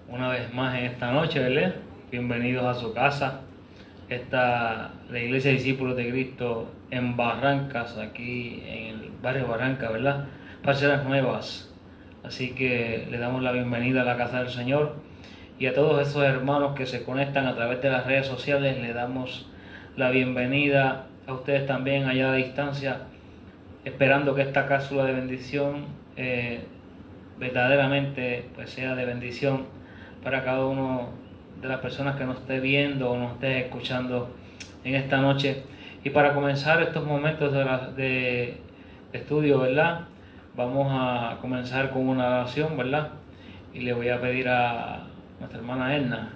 Una vez más en esta noche, ¿verdad? Bienvenidos a su casa. La Iglesia de Discípulos de Cristo en Barrancas, aquí en el barrio Barranca, ¿verdad? Parcelas Nuevas. Así que le damos la bienvenida a la casa del Señor y a todos esos hermanos que se conectan a través de las redes sociales. Le damos la bienvenida a ustedes también allá a distancia, esperando que esta cápsula de bendición verdaderamente pues sea de bendición para cada uno de las personas que nos esté viendo o nos esté escuchando en esta noche. Y para comenzar estos momentos de estudio, ¿verdad? Vamos a comenzar con una oración, ¿verdad? Y le voy a pedir a nuestra hermana Edna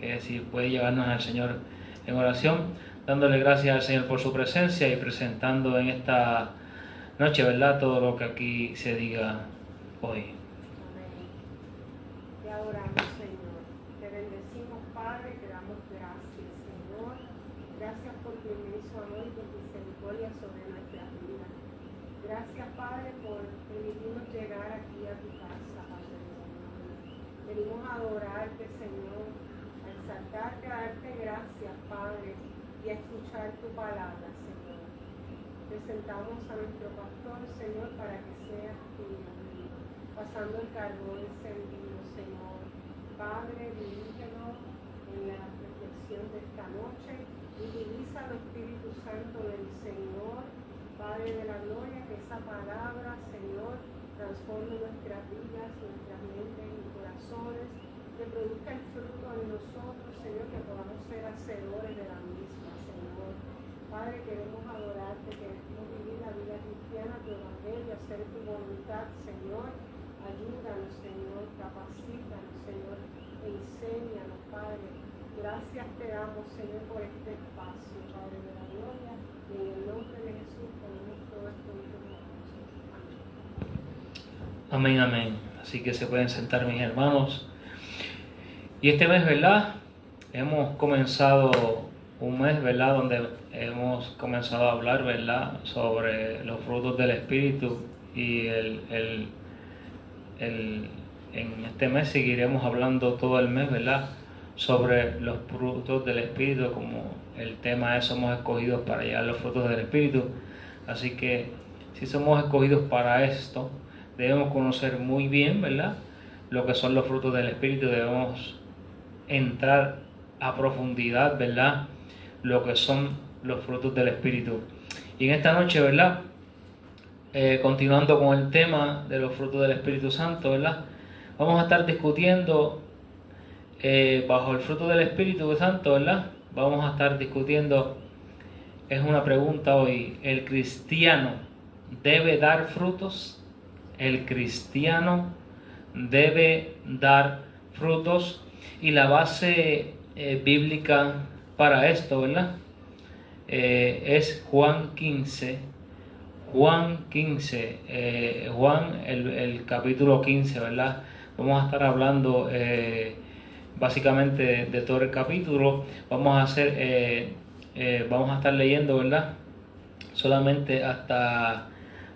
que si puede llevarnos al Señor en oración, dándole gracias al Señor por su presencia y presentando en esta noche, ¿verdad?, todo lo que aquí se diga hoy. Amén. Te adoramos, Señor. Te bendecimos, Padre, te damos gracias, Señor. Gracias por tu inmenso amor y tu misericordia sobre nuestras vidas. Gracias, Padre, por permitirnos llegar aquí a tu casa, Padre de la gloria. Venimos a adorarte, Señor, a exaltarte, a darte gracias, Padre, y a escuchar tu palabra, Señor. Presentamos a nuestro pastor, Señor, para que seas tú, pasando el carbón encendido, Señor. Padre, dirígenos en la reflexión de esta noche. Utiliza al Espíritu Santo del Señor, Padre de la gloria, que esa palabra, Señor, transforme nuestras vidas, nuestras mentes y corazones, que produzca el fruto en nosotros, Señor, que podamos ser hacedores de la misma, Señor. Padre, queremos adorarte, queremos vivir la vida cristiana, tu evangelio, hacer tu voluntad, Señor. Ayúdanos, Señor, capacítanos, Señor, enséñanos, Padre. Gracias te damos, Señor, por este espacio, Padre de la gloria, y en el nombre de Jesús ponemos todo esto en tus manos. Amén, Amén. amén. Así que se pueden sentar, mis hermanos. Y este mes, ¿verdad?, hemos comenzado un mes, ¿verdad?, donde hemos comenzado a hablar, ¿verdad?, sobre los frutos del Espíritu. Y en este mes seguiremos hablando todo el mes, ¿verdad?, sobre los frutos del Espíritu, como el tema es somos escogidos para llevar los frutos del Espíritu. Así que si somos escogidos para esto, debemos conocer muy bien, ¿verdad?, lo que son los frutos del Espíritu. Debemos entrar a profundidad, ¿verdad?, lo que son los frutos del Espíritu. Y en esta noche, ¿verdad?, continuando con el tema de los frutos del Espíritu Santo, ¿verdad?, vamos a estar discutiendo bajo el fruto del Espíritu Santo, ¿verdad? Vamos a estar discutiendo, es una pregunta hoy: ¿el cristiano debe dar frutos? ¿El cristiano debe dar frutos? Y la base bíblica para esto, ¿verdad?, es Juan 15. Juan 15, Juan el capítulo 15, ¿verdad? Vamos a estar hablando básicamente de todo el capítulo. Vamos a estar leyendo, ¿verdad?, solamente hasta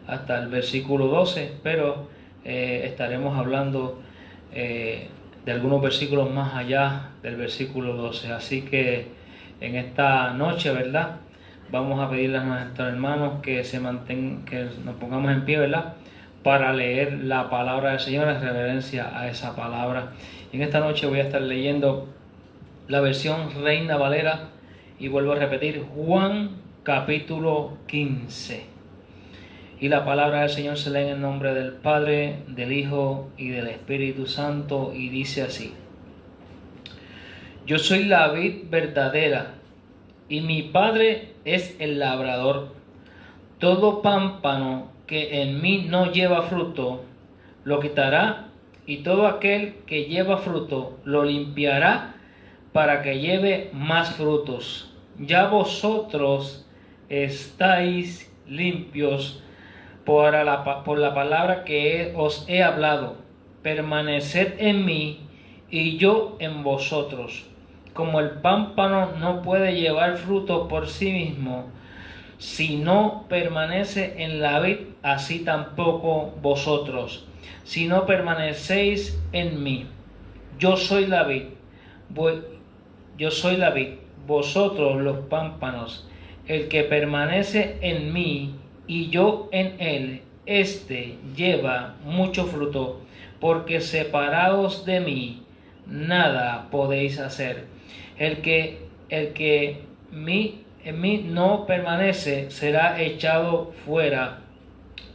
el versículo 12, pero estaremos hablando de algunos versículos más allá del versículo 12. Así que en esta noche, ¿verdad?, vamos a pedirle a nuestros hermanos que nos pongamos en pie, ¿verdad?, para leer la palabra del Señor en reverencia a esa palabra. Y en esta noche voy a estar leyendo la versión Reina Valera y vuelvo a repetir Juan capítulo 15. Y la palabra del Señor se lee en el nombre del Padre, del Hijo y del Espíritu Santo, y dice así: Yo soy la vid verdadera y mi Padre es el labrador. Todo pámpano que en mí no lleva fruto, lo quitará, y todo aquel que lleva fruto, lo limpiará para que lleve más frutos. Ya vosotros estáis limpios por la palabra que os he hablado. Permaneced en mí y yo en vosotros. Como el pámpano no puede llevar fruto por sí mismo, si no permanece en la vid, así tampoco vosotros, si no permanecéis en mí. Yo soy la vid, vosotros los pámpanos. El que permanece en mí y yo en él, éste lleva mucho fruto, porque separados de mí nada podéis hacer. El que en mí no permanece será echado fuera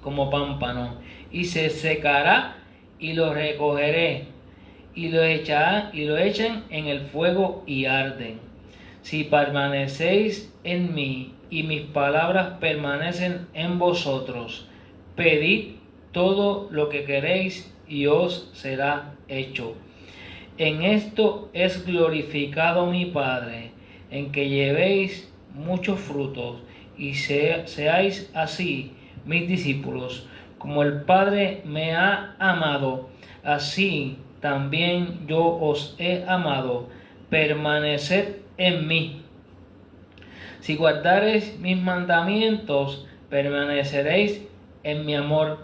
como pámpano y se secará, y lo recogeré y lo echan en el fuego y arden. Si permanecéis en mí y mis palabras permanecen en vosotros, pedid todo lo que queréis y os será hecho. En esto es glorificado mi Padre, en que llevéis muchos frutos y seáis así mis discípulos. Como el Padre me ha amado, así también yo os he amado. Permaneced en mí. Si guardareis mis mandamientos, permaneceréis en mi amor,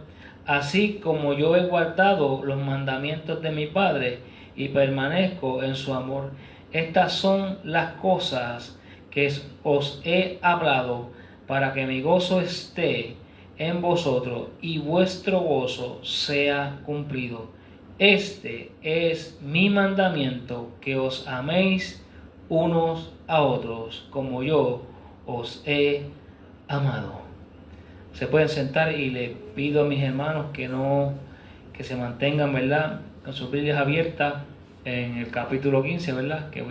así como yo he guardado los mandamientos de mi Padre y permanezco en su amor. Estas son las cosas que os he hablado, para que mi gozo esté en vosotros y vuestro gozo sea cumplido. Este es mi mandamiento, que os améis unos a otros, como yo os he amado. Se pueden sentar, y le pido a mis hermanos que se mantengan, ¿verdad?, con sus Biblias abiertas en el capítulo 15, ¿verdad?, que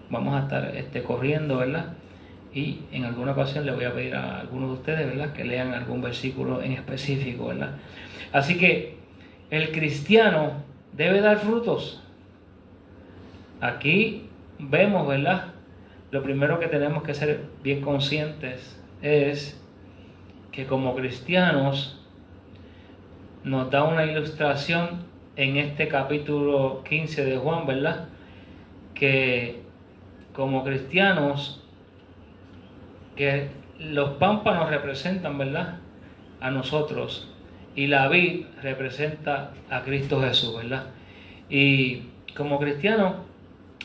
vamos a estar corriendo, ¿verdad? Y en alguna ocasión le voy a pedir a algunos de ustedes, ¿verdad?, que lean algún versículo en específico, ¿verdad? Así que el cristiano debe dar frutos. Aquí vemos, ¿verdad?, lo primero que tenemos que ser bien conscientes es que como cristianos nos da una ilustración en este capítulo 15 de Juan, ¿verdad?, que como cristianos, que los pámpanos representan, ¿verdad?, a nosotros, y la vid representa a Cristo Jesús, ¿verdad? Y como cristianos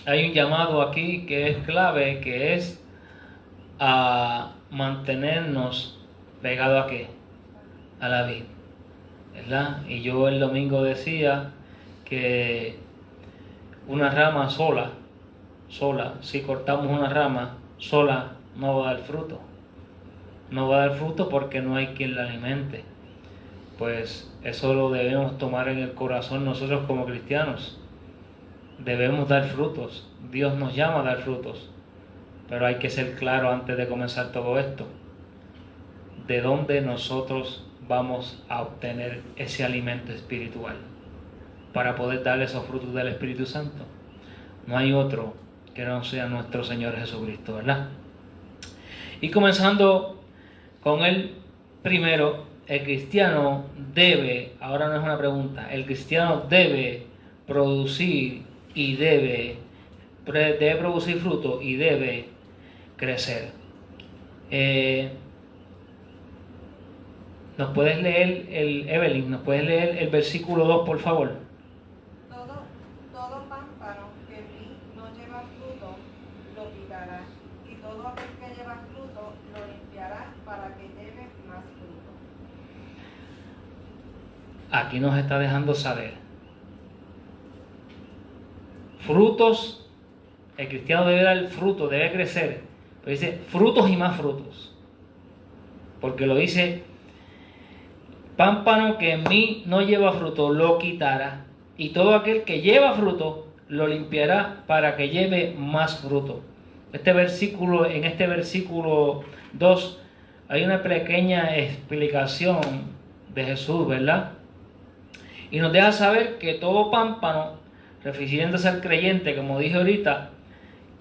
hay un llamado aquí que es clave, que es a mantenernos pegados ¿a qué? A la vid, ¿verdad? Y yo el domingo decía que una rama sola, si cortamos una rama sola, no va a dar fruto. No va a dar fruto porque no hay quien la alimente. Pues eso lo debemos tomar en el corazón nosotros como cristianos. Debemos dar frutos. Dios nos llama a dar frutos. Pero hay que ser claro antes de comenzar todo esto. ¿De dónde nosotros vamos a obtener ese alimento espiritual para poder darle esos frutos del Espíritu Santo? No hay otro que no sea nuestro Señor Jesucristo, ¿verdad? Y comenzando con el primero, el cristiano debe, ahora no es una pregunta, el cristiano debe producir y debe producir fruto y debe crecer. ¿Nos puedes leer Evelyn, nos puedes leer el versículo 2, por favor? Todo pámpano que en mí no lleva fruto, lo quitará, y todo aquel que lleva fruto, lo limpiará para que lleve más fruto. Aquí nos está dejando saber. Frutos, el cristiano debe dar fruto, debe crecer. Pero dice frutos y más frutos. Porque lo dice, pámpano que en mí no lleva fruto, lo quitará. Y todo aquel que lleva fruto, lo limpiará para que lleve más fruto. En este versículo 2, hay una pequeña explicación de Jesús, ¿verdad? Y nos deja saber que todo pámpano, refiriéndose al creyente, como dije ahorita,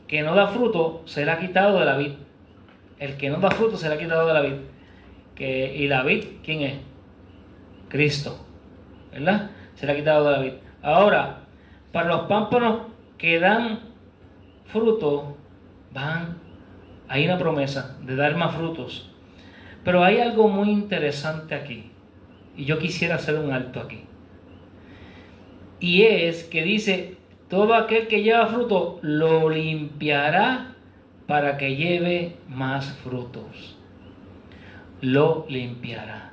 que no da fruto, será quitado de la vid. El que no da fruto será quitado de la vid. ¿Y la vid quién es? Cristo, ¿verdad? Será quitado de la vid. Ahora, para los pámpanos que dan fruto, hay una promesa de dar más frutos. Pero hay algo muy interesante aquí, y yo quisiera hacer un alto aquí. Y es que dice, todo aquel que lleva fruto lo limpiará para que lleve más frutos. Lo limpiará.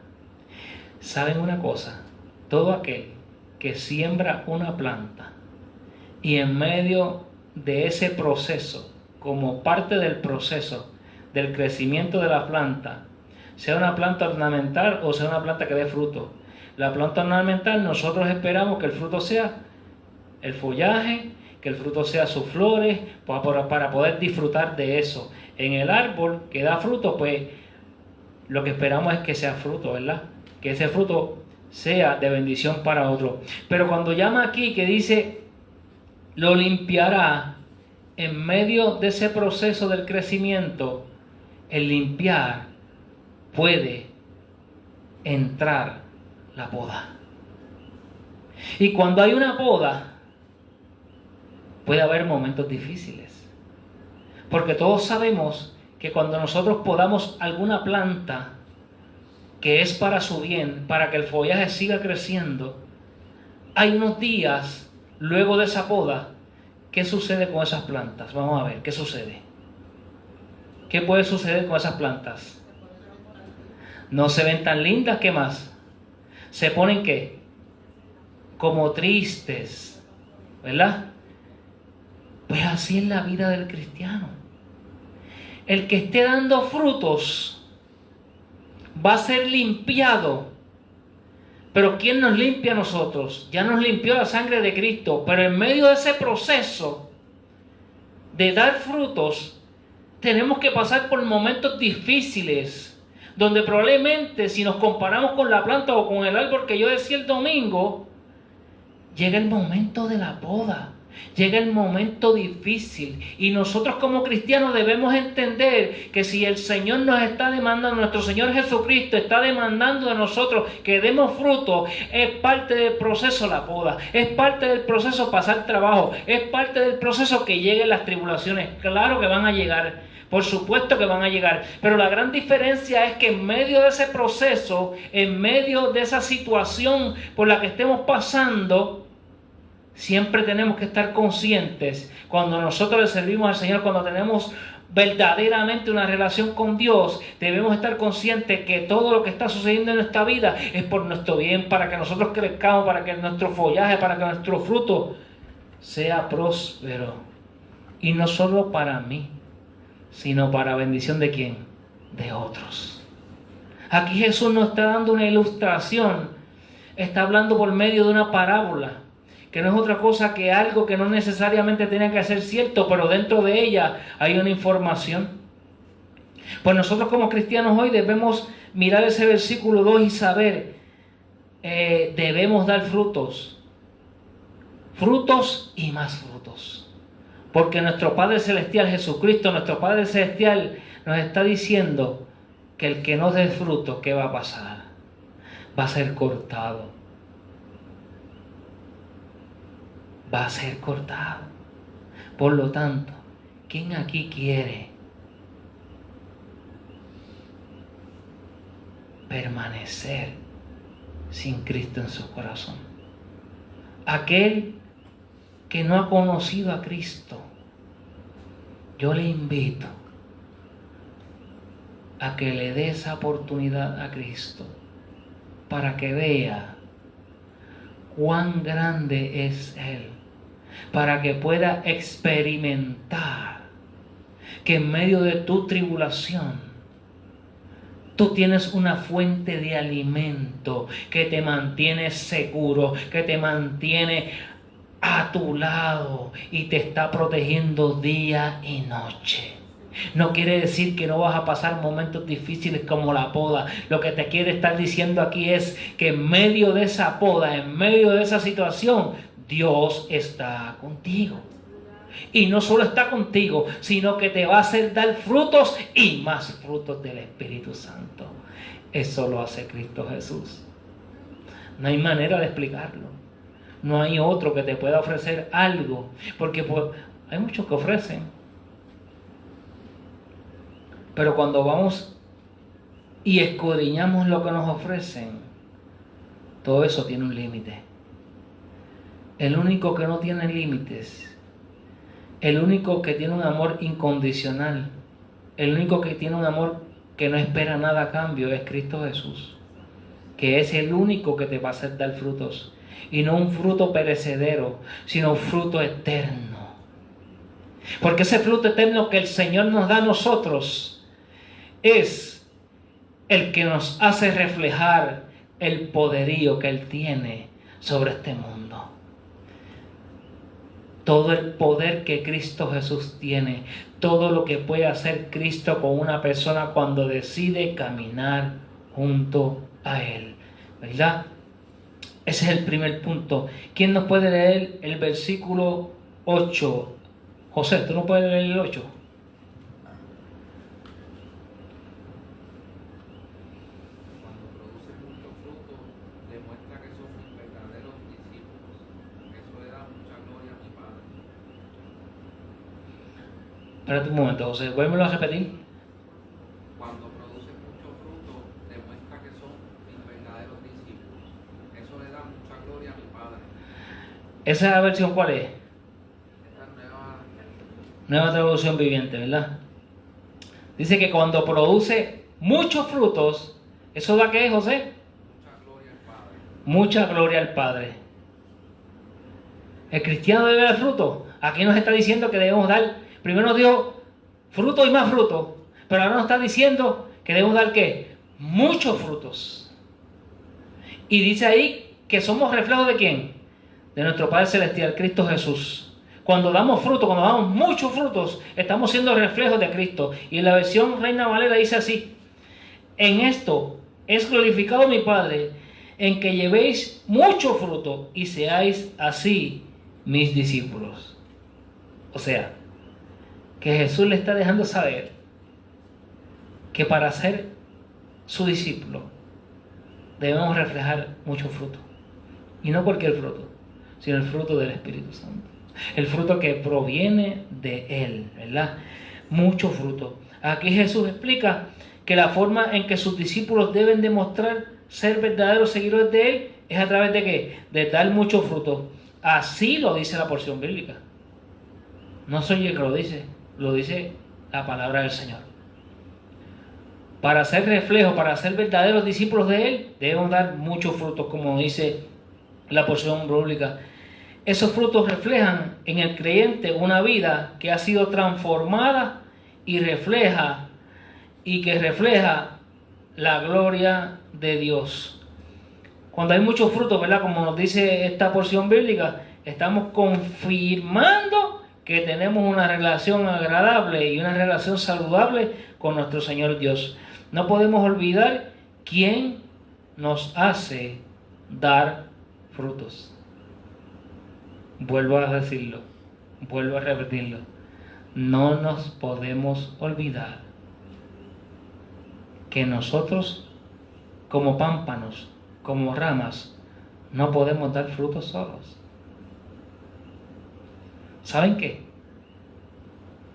¿Saben una cosa? Todo aquel que siembra una planta y en medio de ese proceso, como parte del proceso del crecimiento de la planta, sea una planta ornamental o sea una planta que dé fruto. La planta ornamental, nosotros esperamos que el fruto sea el follaje, que el fruto sea sus flores, para poder disfrutar de eso. En el árbol que da fruto, pues lo que esperamos es que sea fruto, ¿verdad? Que ese fruto sea de bendición para otro. Pero cuando llama aquí que dice, lo limpiará, en medio de ese proceso del crecimiento, el limpiar puede entrar la poda. Y cuando hay una poda, puede haber momentos difíciles. Porque todos sabemos que cuando nosotros podamos alguna planta que es para su bien, para que el follaje siga creciendo, hay unos días luego de esa poda. ¿Qué sucede con esas plantas? Vamos a ver, ¿qué sucede? ¿Qué puede suceder con esas plantas? No se ven tan lindas, ¿qué más? Se ponen ¿qué? Como tristes, ¿verdad? Pues así es la vida del cristiano. El que esté dando frutos va a ser limpiado. Pero ¿quién nos limpia a nosotros? Ya nos limpió la sangre de Cristo. Pero en medio de ese proceso de dar frutos, tenemos que pasar por momentos difíciles, donde probablemente si nos comparamos con la planta o con el árbol que yo decía el domingo, llega el momento de la poda. Llega el momento difícil y nosotros como cristianos debemos entender que si el Señor nos está demandando, nuestro Señor Jesucristo está demandando de nosotros que demos fruto, es parte del proceso la poda, es parte del proceso pasar trabajo, es parte del proceso que lleguen las tribulaciones. Claro que van a llegar, por supuesto que van a llegar, pero la gran diferencia es que en medio de ese proceso, en medio de esa situación por la que estemos pasando, siempre tenemos que estar conscientes cuando nosotros le servimos al Señor, cuando tenemos verdaderamente una relación con Dios, debemos estar conscientes que todo lo que está sucediendo en nuestra vida es por nuestro bien, para que nosotros crezcamos, para que nuestro follaje, para que nuestro fruto sea próspero. Y no solo para mí, sino para bendición de ¿quién? De otros. Aquí Jesús nos está dando una ilustración, está hablando por medio de una parábola, que no es otra cosa que algo que no necesariamente tiene que ser cierto, pero dentro de ella hay una información. Pues nosotros como cristianos hoy debemos mirar ese versículo 2 y saber, debemos dar frutos, frutos y más frutos. Porque nuestro Padre Celestial, Jesucristo, nuestro Padre Celestial, nos está diciendo que el que no dé fruto, ¿qué va a pasar? Va a ser cortado. Va a ser cortado. Por lo tanto, ¿quién aquí quiere permanecer sin Cristo en su corazón? Aquel que no ha conocido a Cristo, yo le invito a que le dé esa oportunidad a Cristo para que vea cuán grande es Él, para que pueda experimentar que en medio de tu tribulación tú tienes una fuente de alimento que te mantiene seguro, que te mantiene a tu lado y te está protegiendo día y noche. No quiere decir que no vas a pasar momentos difíciles como la poda. Lo que te quiere estar diciendo aquí es que en medio de esa poda, en medio de esa situación, Dios está contigo. Y no solo está contigo, sino que te va a hacer dar frutos y más frutos del Espíritu Santo. Eso lo hace Cristo Jesús. No hay manera de explicarlo. No hay otro que te pueda ofrecer algo. Porque hay muchos que ofrecen. Pero cuando vamos y escudriñamos lo que nos ofrecen, todo eso tiene un límite. el único que no tiene límites, el único que tiene un amor incondicional, el único que tiene un amor que no espera nada a cambio es Cristo Jesús, que es el único que te va a hacer dar frutos, y no un fruto perecedero, sino un fruto eterno. Porque ese fruto eterno que el Señor nos da a nosotros es el que nos hace reflejar el poderío que Él tiene sobre este mundo. Todo el poder que Cristo Jesús tiene, todo lo que puede hacer Cristo con una persona cuando decide caminar junto a Él, ¿verdad? Ese es el primer punto. ¿Quién nos puede leer el versículo 8? José, ¿tú no puedes leer el 8? Cuando produce mucho fruto, demuestra que son mis verdaderos discípulos. Eso le da mucha gloria a mi Padre. Espérate un momento, José, vuélvelo a repetir. Cuando produce mucho fruto, demuestra que son mis verdaderos discípulos. Eso le da mucha gloria a mi Padre. ¿Esa versión cuál es? Esta nueva Nueva traducción viviente, ¿verdad? Dice que cuando produce muchos frutos, ¿eso da qué, José? mucha gloria al Padre. Mucha gloria al Padre. El cristiano debe dar fruto. Aquí nos está diciendo que debemos dar, primero nos dio fruto y más fruto, pero ahora nos está diciendo que debemos dar ¿qué? Muchos frutos. Y dice ahí que somos reflejos ¿de quién? De nuestro Padre Celestial, Cristo Jesús. Cuando damos fruto, cuando damos muchos frutos, estamos siendo reflejos de Cristo. Y en la versión Reina Valera dice así: en esto es glorificado mi Padre, en que llevéis mucho fruto y seáis así mis discípulos. O sea, que Jesús le está dejando saber que para ser su discípulo debemos reflejar mucho fruto. Y no cualquier fruto, sino el fruto del Espíritu Santo. El fruto que proviene de Él, ¿verdad? Mucho fruto. Aquí Jesús explica que la forma en que sus discípulos deben demostrar ser verdaderos seguidores de Él es a través de ¿qué? De dar mucho fruto. Así lo dice la porción bíblica. No soy yo que lo dice la palabra del Señor. Para ser reflejo, para ser verdaderos discípulos de Él, debemos dar muchos frutos, como dice la porción bíblica. Esos frutos reflejan en el creyente una vida que ha sido transformada y que refleja la gloria de Dios. Cuando hay muchos frutos, ¿verdad? Como nos dice esta porción bíblica, estamos confirmando que tenemos una relación agradable y una relación saludable con nuestro Señor Dios. No podemos olvidar quién nos hace dar frutos. Vuelvo a decirlo, vuelvo a repetirlo. No nos podemos olvidar que nosotros, como pámpanos, como ramas, no podemos dar frutos solos. ¿Saben qué?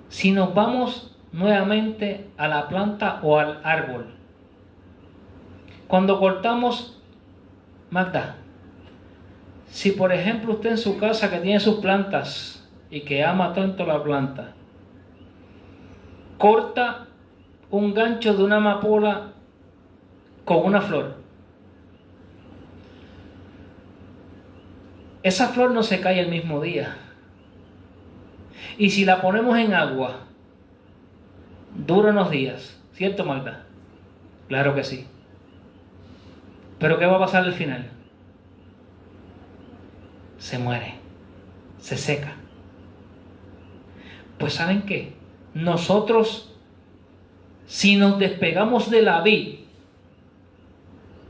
Si nos vamos nuevamente a la planta o al árbol, cuando cortamos, Magda, si por ejemplo usted en su casa que tiene sus plantas y que ama tanto la planta, corta un gancho de una amapola con una flor, esa flor no se cae el mismo día. Y si la ponemos en agua, dura unos días, ¿cierto, Magda? Claro que sí. Pero ¿qué va a pasar al final? Se muere, se seca. Pues ¿saben qué? Nosotros, si nos despegamos de la vid,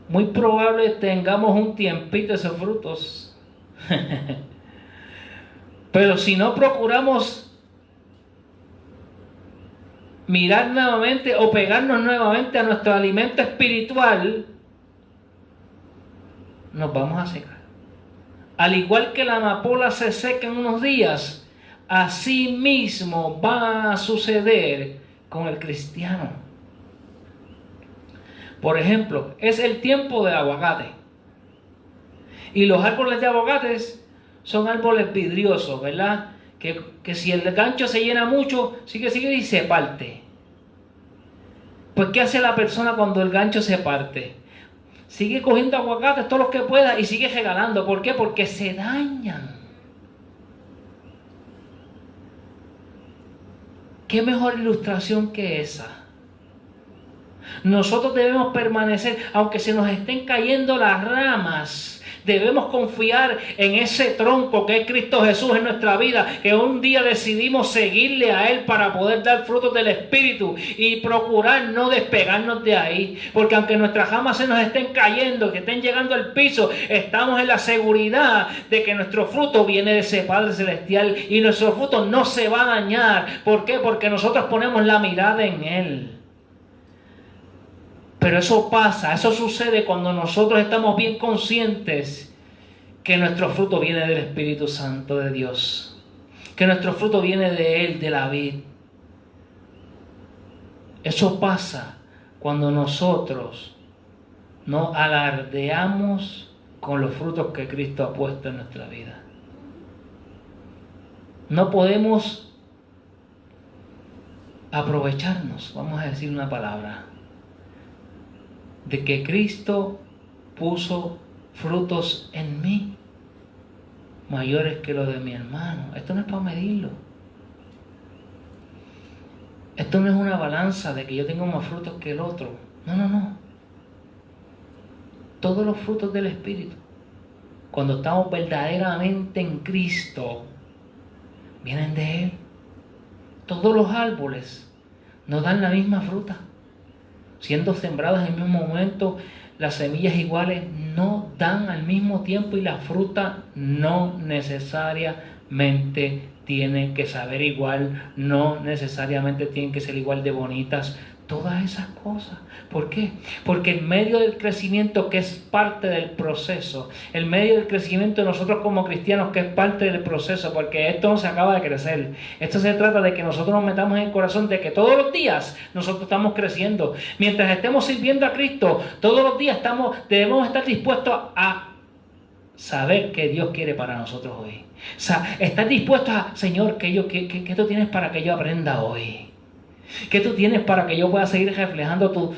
muy probable tengamos un tiempito esos frutos. Pero si no procuramos mirar nuevamente o pegarnos nuevamente a nuestro alimento espiritual, nos vamos a secar. Al igual que la amapola se seca en unos días, así mismo va a suceder con el cristiano. Por ejemplo, es el tiempo de aguacate. Y los árboles de aguacates son árboles vidriosos, ¿verdad? Que si el gancho se llena mucho, sigue y se parte. Pues ¿qué hace la persona cuando el gancho se parte? Sigue cogiendo aguacates todos los que pueda y sigue regalando. ¿Por qué? Porque se dañan. ¿Qué mejor ilustración que esa? Nosotros debemos permanecer, aunque se nos estén cayendo las ramas, debemos confiar en ese tronco que es Cristo Jesús en nuestra vida, que un día decidimos seguirle a Él para poder dar frutos del Espíritu y procurar no despegarnos de ahí. Porque aunque nuestras ramas se nos estén cayendo, que estén llegando al piso, estamos en la seguridad de que nuestro fruto viene de ese Padre Celestial y nuestro fruto no se va a dañar. ¿Por qué? Porque nosotros ponemos la mirada en Él. Pero eso pasa, eso sucede cuando nosotros estamos bien conscientes que nuestro fruto viene del Espíritu Santo de Dios, que nuestro fruto viene de Él, de la vid. Eso pasa cuando nosotros no alardeamos con los frutos que Cristo ha puesto en nuestra vida. No podemos aprovecharnos, vamos a decir una palabra, de que Cristo puso frutos en mí mayores que los de mi hermano. Esto no es para medirlo. Esto no es una balanza de que yo tengo más frutos que el otro. No. Todos los frutos del Espíritu, cuando estamos verdaderamente en Cristo, vienen de Él. Todos los árboles nos dan la misma fruta. Siendo sembradas en el mismo momento, las semillas iguales no dan al mismo tiempo y la fruta no necesariamente tienen que saber igual, no necesariamente tienen que ser igual de bonitas. Todas esas cosas. ¿Por qué? Porque en medio del crecimiento, que es parte del proceso, en medio del crecimiento de nosotros como cristianos, que es parte del proceso, porque esto no se acaba de crecer. Esto se trata de que nosotros nos metamos en el corazón de que todos los días nosotros estamos creciendo. Mientras estemos sirviendo a Cristo, todos los días debemos estar dispuestos a saber qué Dios quiere para nosotros hoy. O sea, estar dispuestos a, Señor, ¿qué tú tienes para que yo aprenda hoy? ¿Qué tú tienes para que yo pueda seguir reflejando tus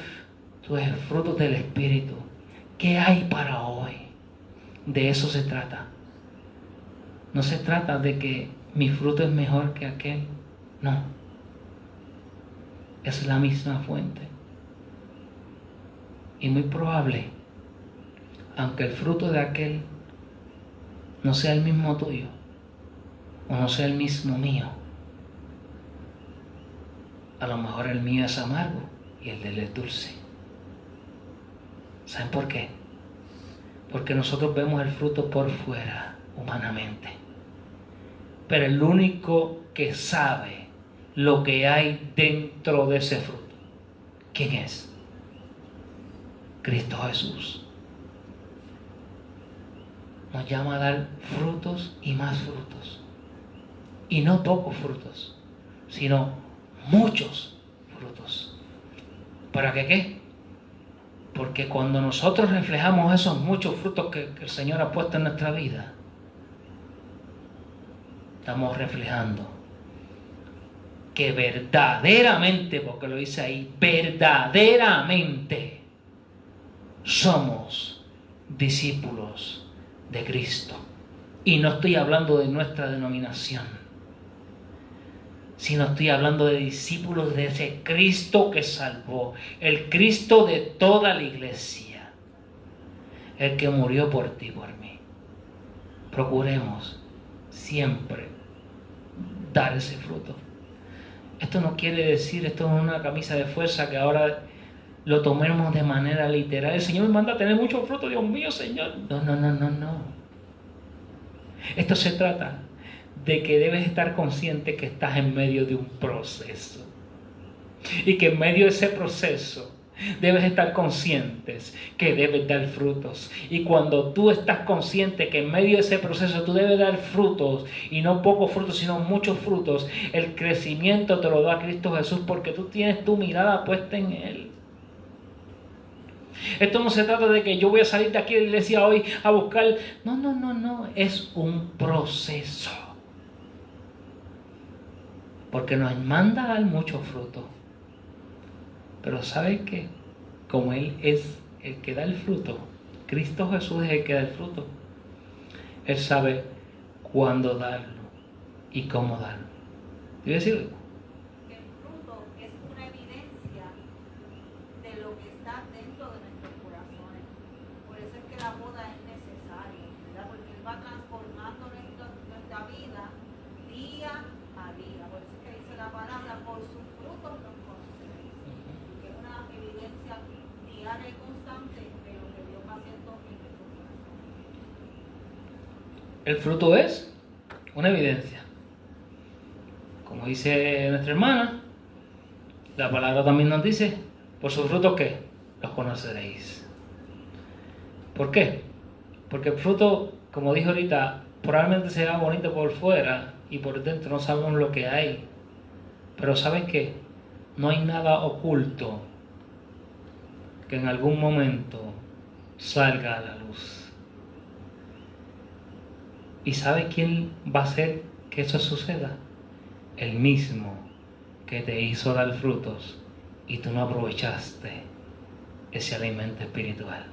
frutos del Espíritu? ¿Qué hay para hoy? De eso se trata. No se trata de que mi fruto es mejor que aquel. No. Es la misma fuente. Y muy probable, aunque el fruto de aquel no sea el mismo tuyo, o no sea el mismo mío, a lo mejor el mío es amargo y el de él es dulce. ¿Saben por qué? Porque nosotros vemos el fruto por fuera, humanamente. Pero el único que sabe lo que hay dentro de ese fruto, ¿quién es? Cristo Jesús. Nos llama a dar frutos y más frutos. Y no pocos frutos, sino muchos frutos. ¿Para qué? Porque cuando nosotros reflejamos esos muchos frutos que el Señor ha puesto en nuestra vida, estamos reflejando que verdaderamente, porque lo dice ahí, verdaderamente somos discípulos de Cristo. Y no estoy hablando de nuestra denominación, sino estoy hablando de discípulos de ese Cristo que salvó, el Cristo de toda la iglesia, el que murió por ti y por mí. Procuremos siempre dar ese fruto. Esto no quiere decir, esto no es una camisa de fuerza que ahora lo tomemos de manera literal. El Señor me manda a tener mucho fruto, Dios mío, Señor. No. Esto se trata de que debes estar consciente que estás en medio de un proceso. Y que en medio de ese proceso debes estar conscientes que debes dar frutos. Y cuando tú estás consciente que en medio de ese proceso tú debes dar frutos, y no pocos frutos, sino muchos frutos, el crecimiento te lo da Cristo Jesús, porque tú tienes tu mirada puesta en Él. Esto no se trata de que yo voy a salir de aquí de la iglesia hoy a buscar. No. Es un proceso. Porque nos manda a dar mucho fruto. Pero ¿sabe qué? Como Él es el que da el fruto, Cristo Jesús es el que da el fruto. Él sabe cuándo darlo y cómo darlo. ¿Te voy a decir? El fruto es una evidencia de lo que está dentro de nuestros corazones. Por eso es que la boda es necesaria, ¿verdad? Porque Él va transformando nuestra vida día a día. Por eso es que dice la palabra, por sus frutos los conoceréis. Que es una evidencia diaria y constante de lo que Dios va haciendo en nuestros corazones. El fruto es una evidencia. Como dice nuestra hermana, la palabra también nos dice, por sus frutos ¿qué? Los conoceréis. ¿Por qué? Porque el fruto, como dije ahorita, probablemente sea bonito por fuera y por dentro no sabemos lo que hay. Pero ¿saben qué? No hay nada oculto que en algún momento salga a la luz. ¿Y sabe quién va a hacer que eso suceda? El mismo que te hizo dar frutos y tú no aprovechaste ese alimento espiritual.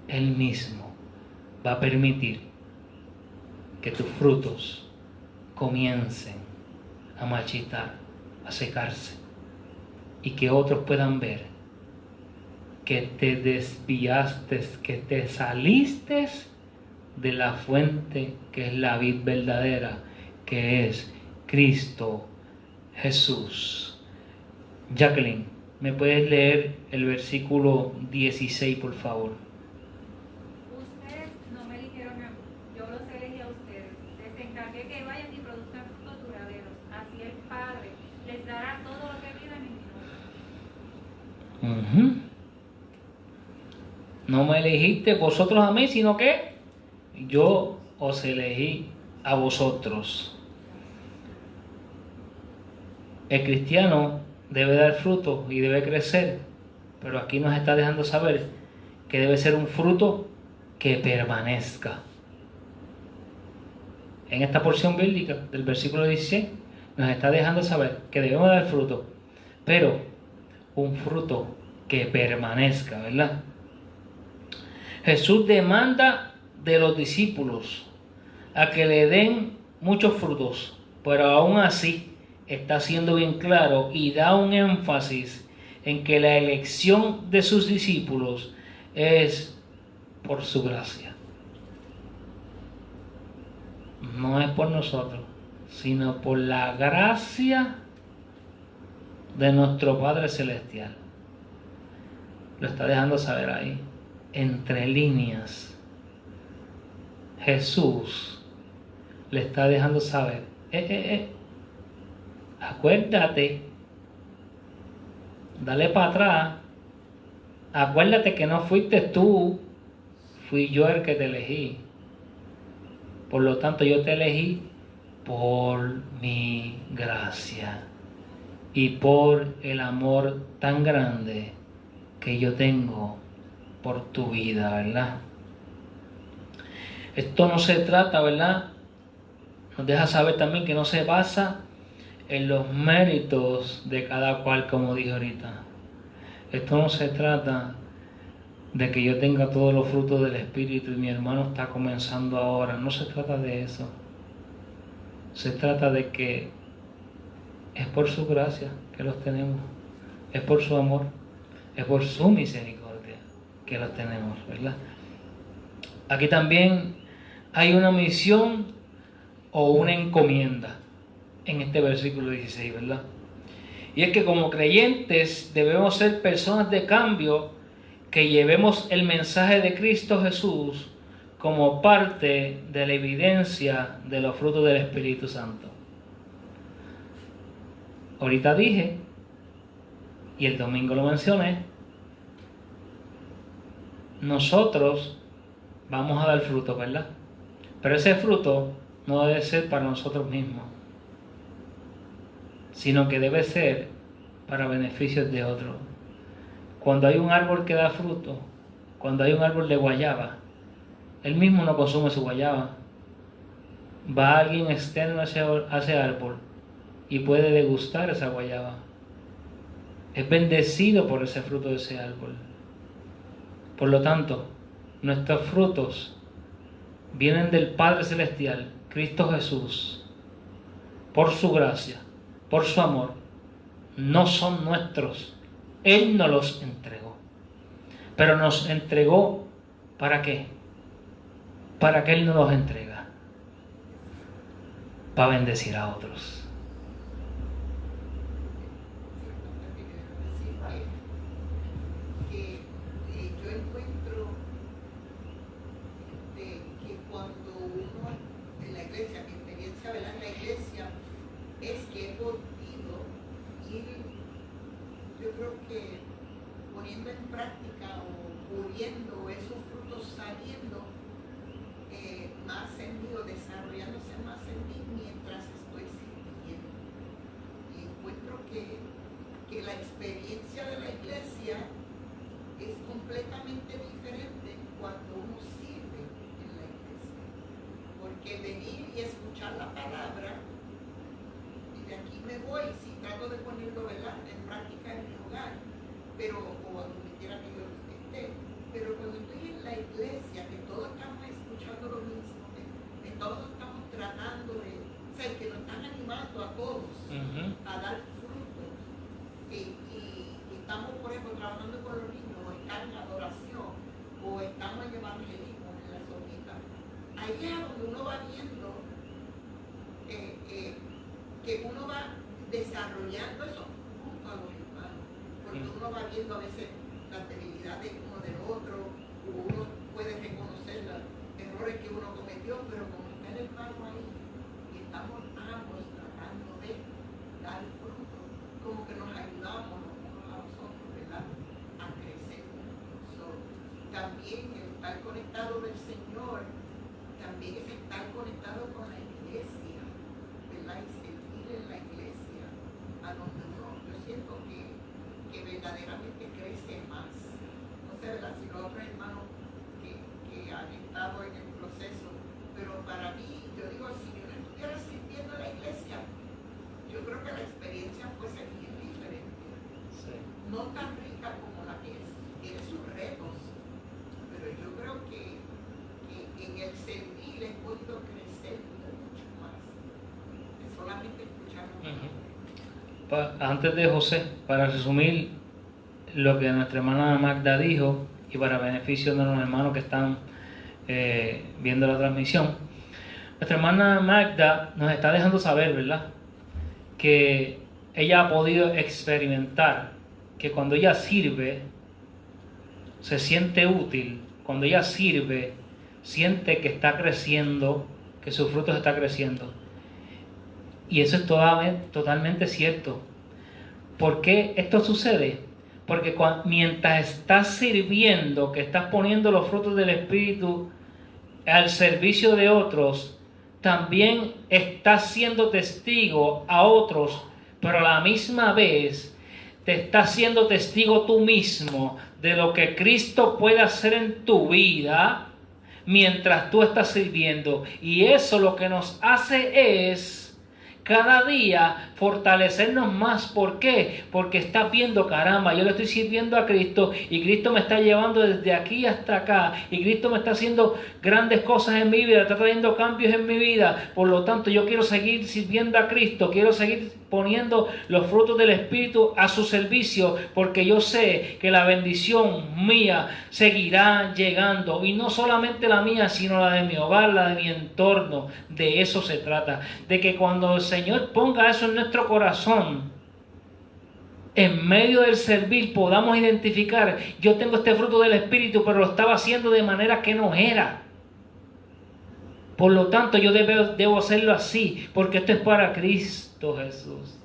Él mismo va a permitir que tus frutos comiencen a marchitar, a secarse, y que otros puedan ver que te desviaste, que te saliste de la fuente que es la vid verdadera, que es Cristo Jesús. Jacqueline, ¿me puedes leer el versículo 16, por favor? Ustedes no me eligieron a mí, yo los elegí a ustedes. Les encargué que vayan y produzcan frutos duraderos. Así el Padre les dará todo lo que pidan en mi nombre. No me elegiste vosotros a mí, sino que yo os elegí a vosotros. El cristiano debe dar fruto y debe crecer, pero aquí nos está dejando saber que debe ser un fruto que permanezca. En esta porción bíblica del versículo 16 nos está dejando saber que debemos dar fruto, pero un fruto que permanezca, ¿verdad? Jesús demanda de los discípulos a que le den muchos frutos, pero aún así está siendo bien claro y da un énfasis en que la elección de sus discípulos es por su gracia. No es por nosotros, sino por la gracia de nuestro Padre Celestial. Lo está dejando saber ahí, entre líneas. Jesús le está dejando saber, acuérdate, dale para atrás, acuérdate que no fuiste tú, fui yo el que te elegí. Por lo tanto, yo te elegí por mi gracia y por el amor tan grande que yo tengo por tu vida, ¿verdad? Esto no se trata, ¿verdad? Nos deja saber también que no se basa en los méritos de cada cual, como dije ahorita. Esto no se trata de que yo tenga todos los frutos del Espíritu y mi hermano está comenzando ahora. No se trata de eso. Se trata de que es por su gracia que los tenemos. Es por su amor. Es por su misericordia que los tenemos, ¿verdad? Aquí también hay una misión o una encomienda en este versículo 16, ¿verdad? Y es que como creyentes debemos ser personas de cambio que llevemos el mensaje de Cristo Jesús como parte de la evidencia de los frutos del Espíritu Santo. Ahorita dije, y el domingo lo mencioné, nosotros vamos a dar fruto, ¿verdad? Pero ese fruto no debe ser para nosotros mismos, sino que debe ser para beneficios de otros. Cuando hay un árbol que da fruto, cuando hay un árbol de guayaba, él mismo no consume su guayaba. Va alguien externo a ese árbol y puede degustar esa guayaba. Es bendecido por ese fruto de ese árbol. Por lo tanto, nuestros frutos vienen del Padre Celestial, Cristo Jesús, por su gracia, por su amor. No son nuestros. Él nos los entregó. Pero nos entregó, ¿para qué? ¿Para qué Él nos los entrega? Para bendecir a otros. Yo encuentro que cuando uno en la iglesia, mi experiencia en la iglesia es que he podido ir, yo creo que poniendo en práctica o puliendo esos frutos, saliendo más en mí o desarrollándose más en mí mientras estoy sirviendo. Y encuentro que la experiencia de la iglesia es completamente diferente cuando uno sirve en la iglesia. Porque venir y escuchar la palabra, y de aquí me voy, si trato de ponerlo, ¿verdad?, en práctica en mi hogar, pero, o a donde quiera que yo esté, pero cuando estoy en la iglesia, que todos estamos escuchando lo mismo, que todos estamos tratando de, o sea, que nos están animando a todos a dar frutos, y estamos, por ejemplo, trabajando con los niños, o están en adoración, o estamos en evangelismo, en la zonita, ahí es donde uno va viendo que uno va desarrollando eso junto a los hermanos, porque uno va viendo a veces las debilidades uno del otro, o uno puede reconocer los errores que uno cometió, pero como está el hermano ahí, y estamos ambos tratando de dar fruto, como que nos ayudamos los unos a los otros, ¿verdad?, a crecer. También el estar conectado del Señor, también es estar conectado con la iglesia, ¿verdad?, y servir en la iglesia, a donde uno, yo siento que verdaderamente crece más. No sé, ¿verdad?, si los otros hermanos que han estado en el proceso, pero para mí, yo digo, si yo no estuviera sirviendo en la iglesia, yo creo que la experiencia fuese bien diferente. Sí. No tan rica como la que es, tiene sus retos, pero yo creo que en el servir he podido crecer mucho más que solamente escuchar. Antes de José, para resumir lo que nuestra hermana Magda dijo y para beneficio de los hermanos que están viendo la transmisión, nuestra hermana Magda nos está dejando saber, ¿verdad?, que ella ha podido experimentar que cuando ella sirve se siente útil, cuando ella sirve siente que está creciendo, que su fruto está creciendo. Y eso es totalmente cierto. ¿Por qué esto sucede? Porque mientras estás sirviendo, que estás poniendo los frutos del Espíritu al servicio de otros, también estás siendo testigo a otros, pero a la misma vez te estás siendo testigo tú mismo de lo que Cristo puede hacer en tu vida mientras tú estás sirviendo. Y eso lo que nos hace es cada día fortalecernos más. ¿Por qué? Porque estás viendo, caramba, yo le estoy sirviendo a Cristo y Cristo me está llevando desde aquí hasta acá y Cristo me está haciendo grandes cosas en mi vida, está trayendo cambios en mi vida. Por lo tanto, yo quiero seguir sirviendo a Cristo, quiero seguir poniendo los frutos del Espíritu a su servicio, porque yo sé que la bendición mía seguirá llegando, y no solamente la mía, sino la de mi hogar, la de mi entorno. De eso se trata, de que cuando el Señor ponga eso en nuestro corazón, en medio del servir podamos identificar, yo tengo este fruto del Espíritu, pero lo estaba haciendo de manera que no era. Por lo tanto, yo debo hacerlo así, porque esto es para Cristo Jesús.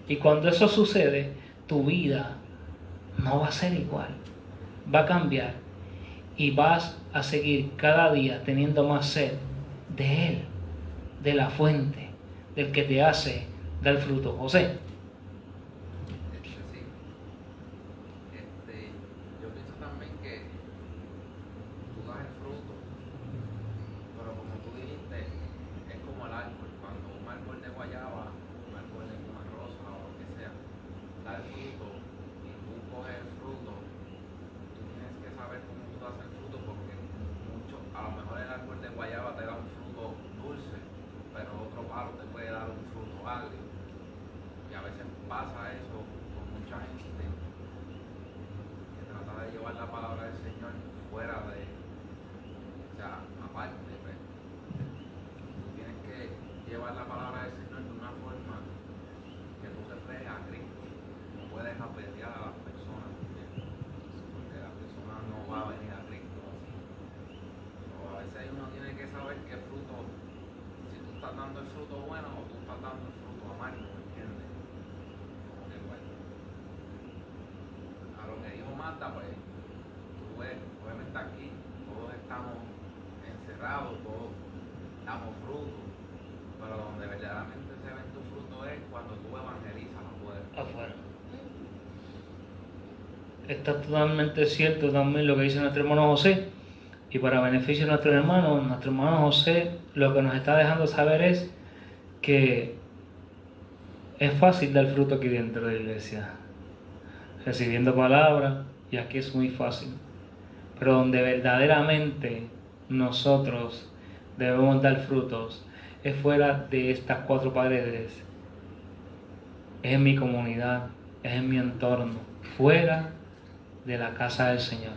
Y cuando eso sucede, tu vida no va a ser igual, va a cambiar y vas a seguir cada día teniendo más sed de Él, de la fuente, del que te hace dar fruto. José. Sí. llevar la palabra del Señor de una forma que tú reflejes a Cristo. No puedes apedrear a las personas, porque la persona no va a venir a Cristo así. So, a veces uno tiene que saber qué fruto, si tú estás dando el fruto bueno o tú estás dando el fruto amargo, ¿me entiendes? Como que bueno, a lo que dijo Marta, pues tú ves, obviamente aquí todos estamos encerrados, todos damos frutos, pero donde verdaderamente se ven tus frutos es cuando tú evangelizas Afuera. Está totalmente cierto también lo que dice nuestro hermano José. Y para beneficio de nuestro hermano José lo que nos está dejando saber es que es fácil dar fruto aquí dentro de la iglesia, recibiendo palabras, y aquí es muy fácil. Pero donde verdaderamente nosotros debemos dar frutos es fuera de estas 4 paredes, es en mi comunidad, es en mi entorno, fuera de la casa del Señor.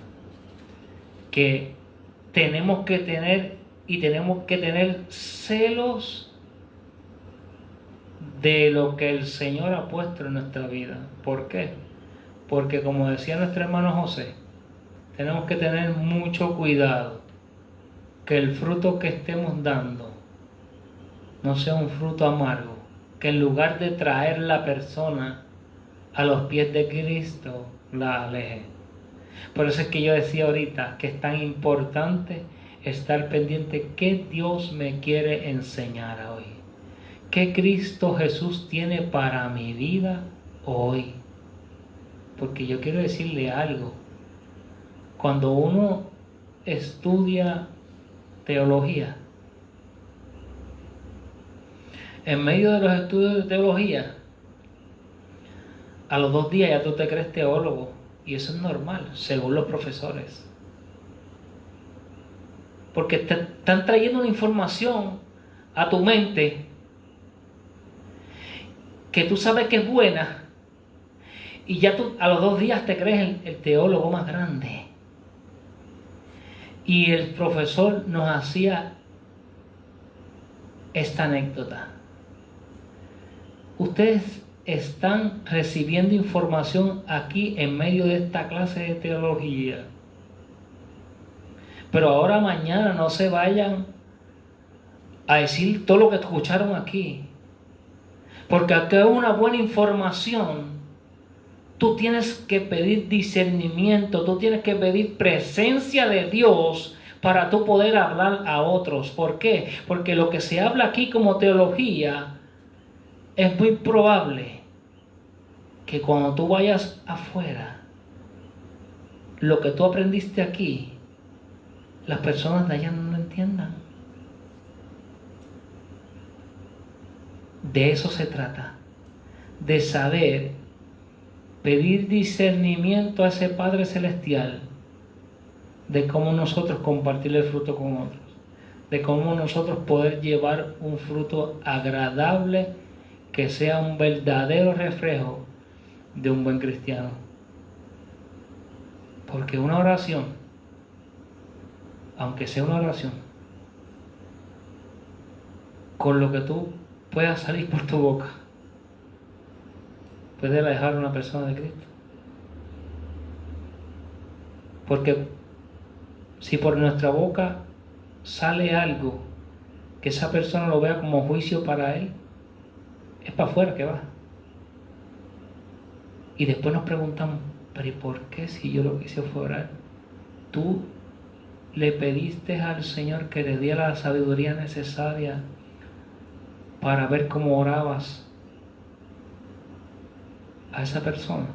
Que tenemos que tener celos de lo que el Señor ha puesto en nuestra vida. ¿Por qué? Porque como decía nuestro hermano José, tenemos que tener mucho cuidado que el fruto que estemos dando no sea un fruto amargo, que en lugar de traer la persona a los pies de Cristo, la aleje. Por eso es que yo decía ahorita que es tan importante estar pendiente qué Dios me quiere enseñar hoy, qué Cristo Jesús tiene para mi vida hoy. Porque yo quiero decirle algo, cuando uno estudia teología, en medio de los estudios de teología, a los 2 días ya tú te crees teólogo, y eso es normal, según los profesores. Porque te están trayendo una información a tu mente que tú sabes que es buena, y ya tú a los 2 días te crees el teólogo más grande. Y el profesor nos hacía esta anécdota. Ustedes están recibiendo información aquí en medio de esta clase de teología. Pero ahora mañana no se vayan a decir todo lo que escucharon aquí. Porque aquí hay una buena información. Tú tienes que pedir discernimiento, tú tienes que pedir presencia de Dios para tú poder hablar a otros. ¿Por qué? Porque lo que se habla aquí como teología es muy probable que cuando tú vayas afuera, lo que tú aprendiste aquí, las personas de allá no lo entiendan. De eso se trata, de saber pedir discernimiento a ese Padre Celestial de cómo nosotros compartir el fruto con otros, de cómo nosotros poder llevar un fruto agradable que sea un verdadero reflejo de un buen cristiano. Porque una oración, aunque sea una oración, con lo que tú puedas salir por tu boca, puede alejar a una persona de Cristo. Porque si por nuestra boca sale algo que esa persona lo vea como juicio para él, es para afuera que va. Y después nos preguntamos, pero ¿y por qué si yo lo que hice fue orar? Tú le pediste al Señor que le diera la sabiduría necesaria para ver cómo orabas a esa persona.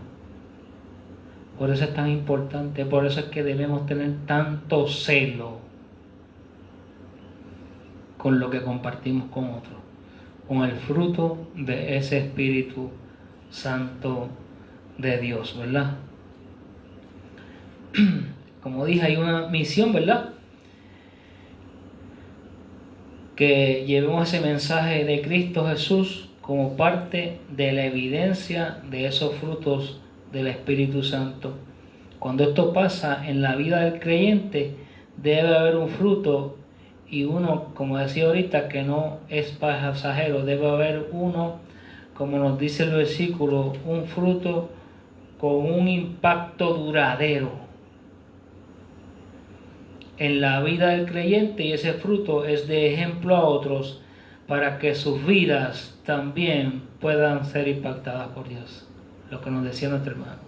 Por eso es tan importante, por eso es que debemos tener tanto celo con lo que compartimos con otros, con el fruto de ese Espíritu Santo de Dios, ¿verdad? Como dije, hay una misión, ¿verdad? Que llevemos ese mensaje de Cristo Jesús como parte de la evidencia de esos frutos del Espíritu Santo. Cuando esto pasa en la vida del creyente, debe haber un fruto y uno, como decía ahorita, que no es pasajero. Debe haber uno, como nos dice el versículo, un fruto con un impacto duradero en la vida del creyente, y ese fruto es de ejemplo a otros para que sus vidas también puedan ser impactadas por Dios. Lo que nos decía nuestro hermano.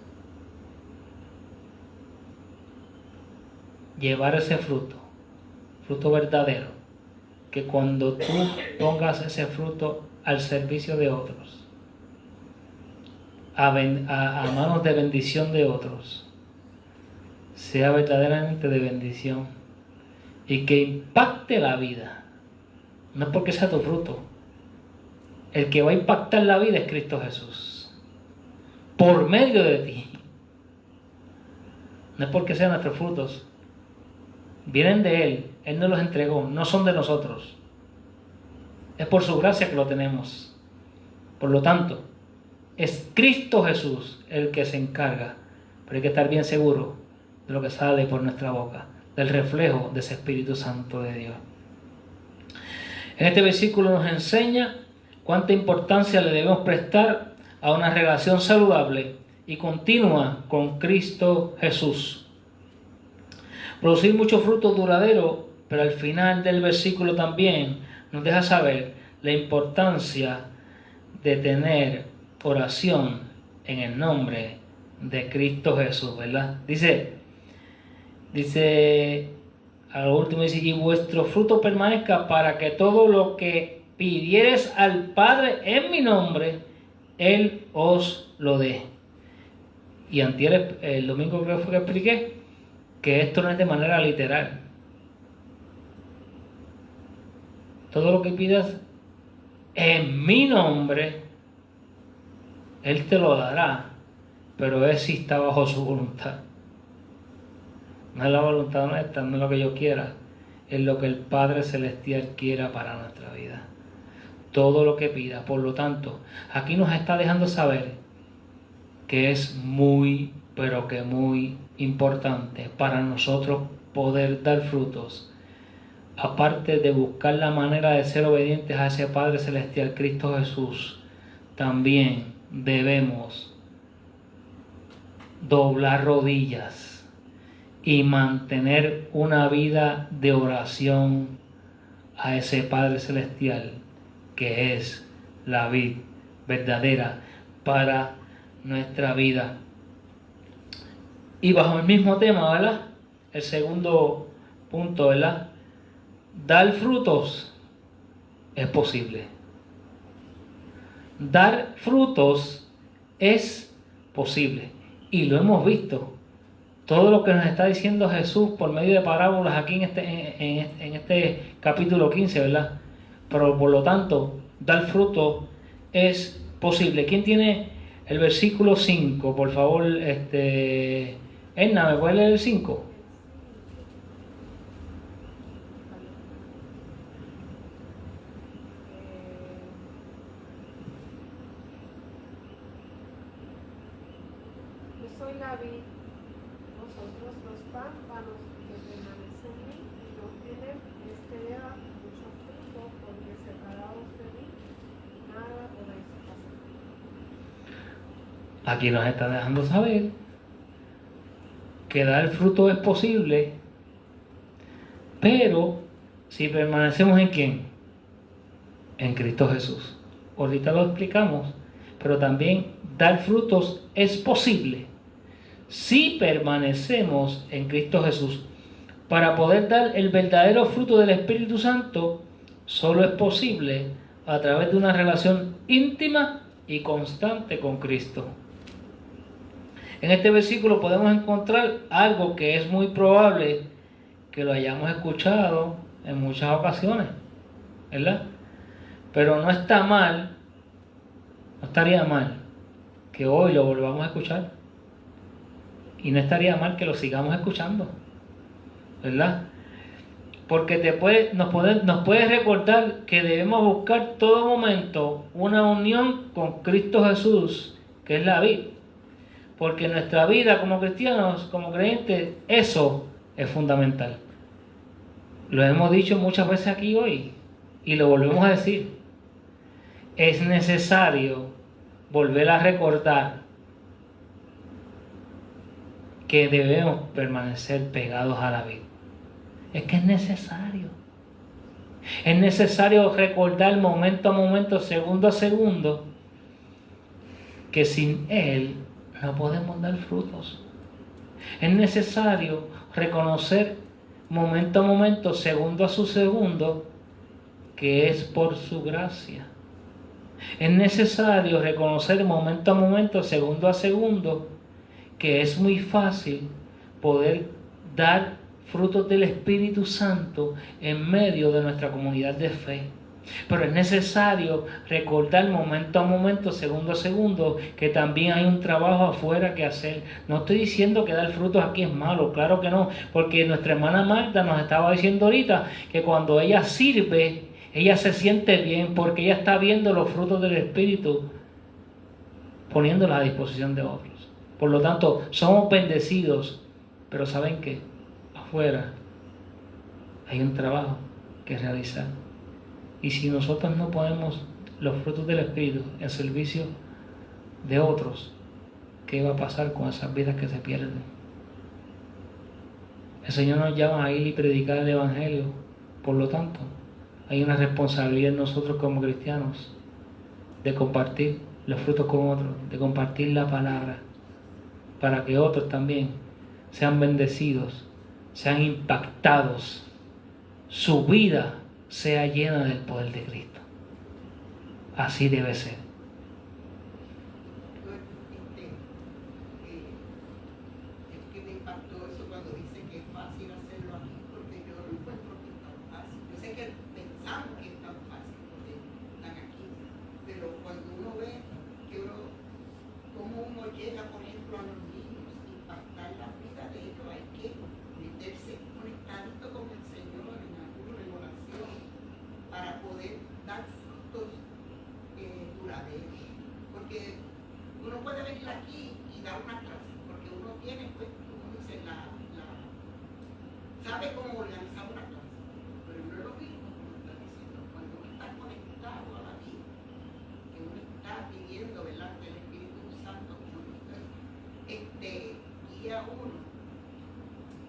Llevar ese fruto verdadero, que cuando tú pongas ese fruto al servicio de otros, a manos de bendición de otros, sea verdaderamente de bendición y que impacte la vida. No es porque sea tu fruto. El que va a impactar la vida es Cristo Jesús, por medio de ti. No es porque sean nuestros frutos. Vienen de Él. Él nos los entregó. No son de nosotros. Es por su gracia que lo tenemos. Por lo tanto, es Cristo Jesús el que se encarga. Pero hay que estar bien seguro de lo que sale por nuestra boca, del reflejo de ese Espíritu Santo de Dios. En este versículo nos enseña cuánta importancia le debemos prestar a una relación saludable y continua con Cristo Jesús. Producir muchos frutos duraderos, pero al final del versículo también nos deja saber la importancia de tener oración en el nombre de Cristo Jesús, ¿verdad? Dice a lo último, dice, y vuestro fruto permanezca, para que todo lo que pidieres al Padre en mi nombre, Él os lo dé. Y antier, el domingo creo que fue que expliqué que esto no es de manera literal. Todo lo que pidas en mi nombre, Él te lo dará, pero es si está bajo su voluntad. No es la voluntad nuestra, no es lo que yo quiera, es lo que el Padre Celestial quiera para nuestra vida. Todo lo que pida. Por lo tanto, aquí nos está dejando saber que es muy, pero que muy importante para nosotros poder dar frutos. Aparte de buscar la manera de ser obedientes a ese Padre Celestial, Cristo Jesús, también debemos doblar rodillas y mantener una vida de oración a ese Padre Celestial, que es la vid verdadera para nuestra vida. Y bajo el mismo tema, ¿verdad? El segundo punto, ¿verdad? Dar frutos es posible. Dar frutos es posible. Y lo hemos visto. Todo lo que nos está diciendo Jesús por medio de parábolas aquí en este capítulo 15, ¿verdad? Pero por lo tanto, dar fruto es posible. ¿Quién tiene el versículo 5? Por favor, Edna, ¿me puede leer el 5? Yo soy la vid, vosotros los pámpanos, que permanecen en mí y no tienen lleva mucho fruto, porque separados de mí nada podéis hacer. Aquí nos está dejando saber que dar fruto es posible, pero si permanecemos en ¿quién? En Cristo Jesús. Ahorita lo explicamos, pero también dar frutos es posible si permanecemos en Cristo Jesús. Para poder dar el verdadero fruto del Espíritu Santo, solo es posible a través de una relación íntima y constante con Cristo. En este versículo podemos encontrar algo que es muy probable que lo hayamos escuchado en muchas ocasiones, ¿verdad? Pero no está mal, no estaría mal que hoy lo volvamos a escuchar. Y no estaría mal que lo sigamos escuchando, ¿verdad? Porque nos puede recordar que debemos buscar todo momento una unión con Cristo Jesús, que es la vid. Porque en nuestra vida como cristianos, como creyentes, eso es fundamental. Lo hemos dicho muchas veces aquí hoy y lo volvemos a decir. Es necesario volver a recordar que debemos permanecer pegados a la vid. Es que es necesario. Es necesario recordar momento a momento, segundo a segundo, que sin Él no podemos dar frutos. Es necesario reconocer momento a momento, segundo a su segundo, que es por su gracia. Es necesario reconocer momento a momento, segundo a segundo, que es muy fácil poder dar frutos del Espíritu Santo en medio de nuestra comunidad de fe. Pero es necesario recordar momento a momento, segundo a segundo, que también hay un trabajo afuera que hacer. No estoy diciendo que dar frutos aquí es malo, claro que no, porque nuestra hermana Marta nos estaba diciendo ahorita que cuando ella sirve, ella se siente bien porque ella está viendo los frutos del Espíritu, poniéndolos a disposición de otros. Por lo tanto, somos bendecidos, pero ¿saben qué? Afuera hay un trabajo que realizar. Y si nosotros no ponemos los frutos del Espíritu en servicio de otros, ¿qué va a pasar con esas vidas que se pierden? El Señor nos llama a ir y predicar el Evangelio. Por lo tanto, hay una responsabilidad en nosotros como cristianos de compartir los frutos con otros, de compartir la palabra, para que otros también sean bendecidos, sean impactados, su vida sea llena del poder de Cristo. Así debe ser. Es que me impactó eso cuando dice que es fácil hacerlo aquí, porque yo no encuentro que es tan fácil. Yo sé que pensamos que es tan fácil porque están aquí, pero cuando uno ve que cómo uno llega, por ejemplo, a los niños, impactar la vida de ellos, hay que meterse conectadito con el Señor en ayuno, en oración, para poder dar frutos duraderos. Porque uno puede venir aquí y dar una clase, porque uno tiene, pues, como dice, sabe cómo organizar una clase, pero no es lo mismo, como está diciendo, cuando uno está conectado a la vida, que uno está pidiendo, ¿verdad?, que el Espíritu Santo, como dice, guía a uno,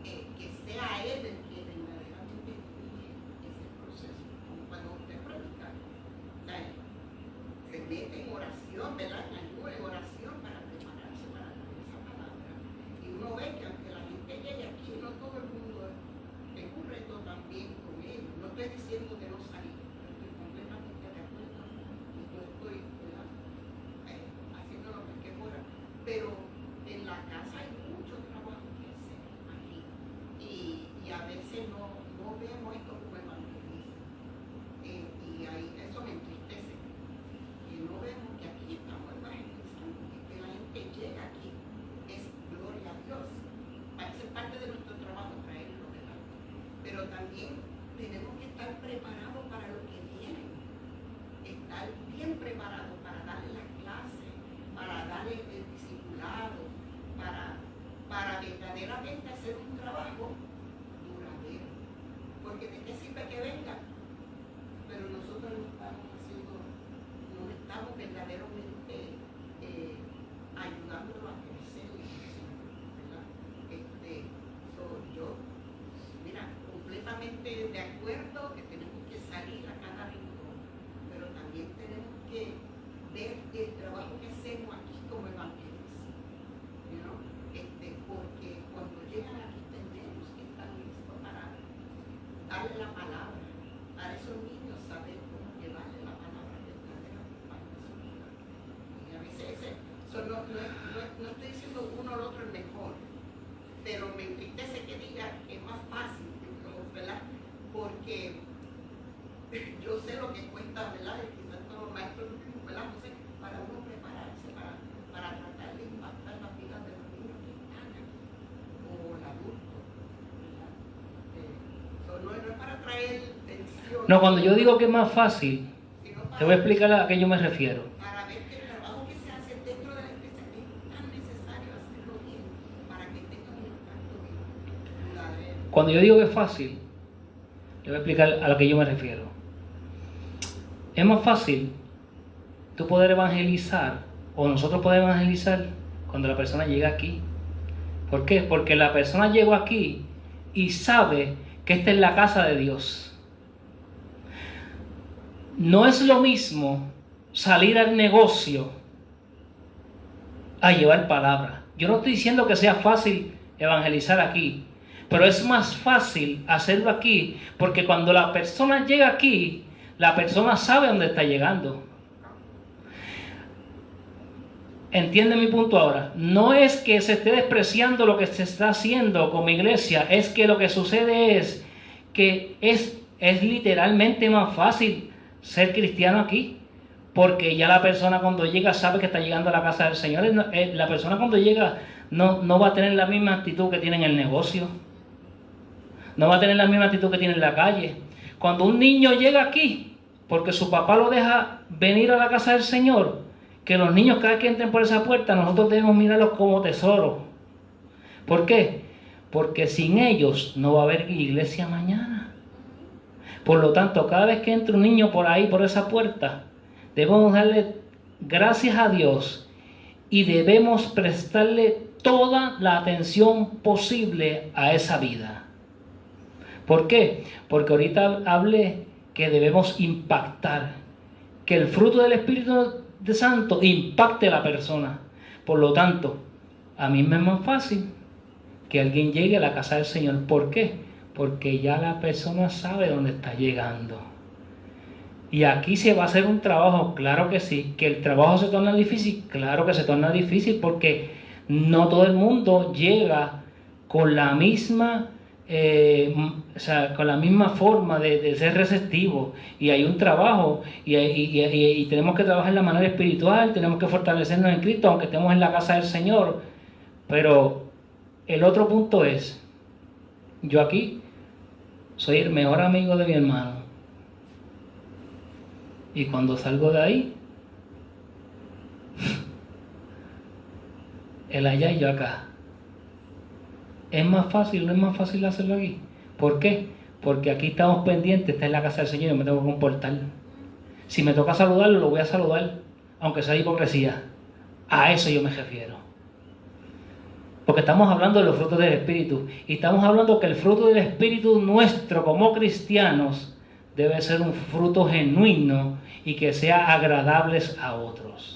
que sea Él el que verdaderamente guíe ese proceso, como cuando usted predica, se mete en oración, ¿verdad?, en ayuno, en oración para prepararse para esa palabra. Y uno ve que aunque la gente llegue aquí, no todo el mundo es un reto también con ellos. No estoy diciendo que no salir, estoy completamente de acuerdo y yo estoy, ¿verdad?, haciendo lo que pueda. Pero en la casa hay mucho trabajo que hacer aquí y a veces no vemos esto como evangelismo, y ahí eso me entristece, que no vemos que aquí estamos evangelizando, que la gente llega aquí, es gloria a Dios, parece parte de nuestro trabajo traerlo, ¿verdad? Pero también tenemos que estar preparados para lo que viene, estar bien preparados para darle las clases, para darle el discipulado, para verdaderamente hacer un trabajo duradero. Porque de qué sirve que venga, pero nosotros no estamos verdaderamente ayudándolo a crecer, ¿verdad? Yo, mira, completamente de acuerdo que tenemos que salir a cada rincón, pero también tenemos que ver el trabajo que hacemos aquí como evangelistas, ¿no? Porque cuando llegan aquí tenemos que estar listos para darle la palabra, para esos niños saber cómo llevarle la palabra verdadera para su vida. Y a veces no estoy diciendo uno o el otro es mejor, pero me entristece que diga que es más fácil, ¿verdad? Porque yo sé lo que cuesta, ¿verdad? Y quizás todos los maestros, ¿verdad? No sé, para uno prepararse, para tratar de impactar la vida de los niños que están aquí, o el adulto, ¿verdad? No es para traer tensión. No, cuando yo digo que es más fácil, sino te voy a explicar a qué yo me refiero. para ver que el trabajo que se hace dentro de la iglesia es tan necesario hacerlo bien para que tenga un impacto duradero. Cuando yo digo que es fácil, Le voy a explicar a lo que yo me refiero. Es más fácil tú poder evangelizar, o nosotros poder evangelizar, cuando la persona llega aquí. ¿Por qué? Porque la persona llegó aquí y sabe que esta es la casa de Dios. No es lo mismo salir al negocio a llevar palabra. Yo no estoy diciendo que sea fácil evangelizar aquí, pero es más fácil hacerlo aquí, porque cuando la persona llega aquí, la persona sabe dónde está llegando. ¿Entiende mi punto ahora? No es que se esté despreciando lo que se está haciendo como iglesia, es que lo que sucede es que es literalmente más fácil ser cristiano aquí, porque ya la persona cuando llega sabe que está llegando a la casa del Señor. La persona cuando llega no va a tener la misma actitud que tiene en el negocio, no va a tener la misma actitud que tiene en la calle. Cuando un niño llega aquí, porque su papá lo deja venir a la casa del Señor, que los niños cada vez que entren por esa puerta, nosotros debemos mirarlos como tesoros. ¿Por qué? Porque sin ellos no va a haber iglesia mañana. Por lo tanto, cada vez que entre un niño por ahí, por esa puerta, debemos darle gracias a Dios y debemos prestarle toda la atención posible a esa vida. ¿Por qué? Porque ahorita hablé que debemos impactar, que el fruto del Espíritu de Santo impacte a la persona. Por lo tanto, a mí me es más fácil que alguien llegue a la casa del Señor. ¿Por qué? Porque ya la persona sabe dónde está llegando. Y aquí se va a hacer un trabajo, claro que sí. Que el trabajo se torna difícil, claro que se torna difícil, porque no todo el mundo llega con la misma con la misma forma de ser receptivo, y hay un trabajo y tenemos que trabajar de la manera espiritual, tenemos que fortalecernos en Cristo aunque estemos en la casa del Señor. Pero el otro punto es, yo aquí soy el mejor amigo de mi hermano, y cuando salgo de ahí, él allá y yo acá. ¿Es más fácil o no es más fácil hacerlo aquí? ¿Por qué? Porque aquí estamos pendientes, está en la casa del Señor y me tengo que comportar. Si me toca saludarlo, lo voy a saludar, aunque sea hipocresía. A eso yo me refiero. Porque estamos hablando de los frutos del Espíritu. Y estamos hablando que el fruto del Espíritu nuestro como cristianos debe ser un fruto genuino y que sea agradable a otros.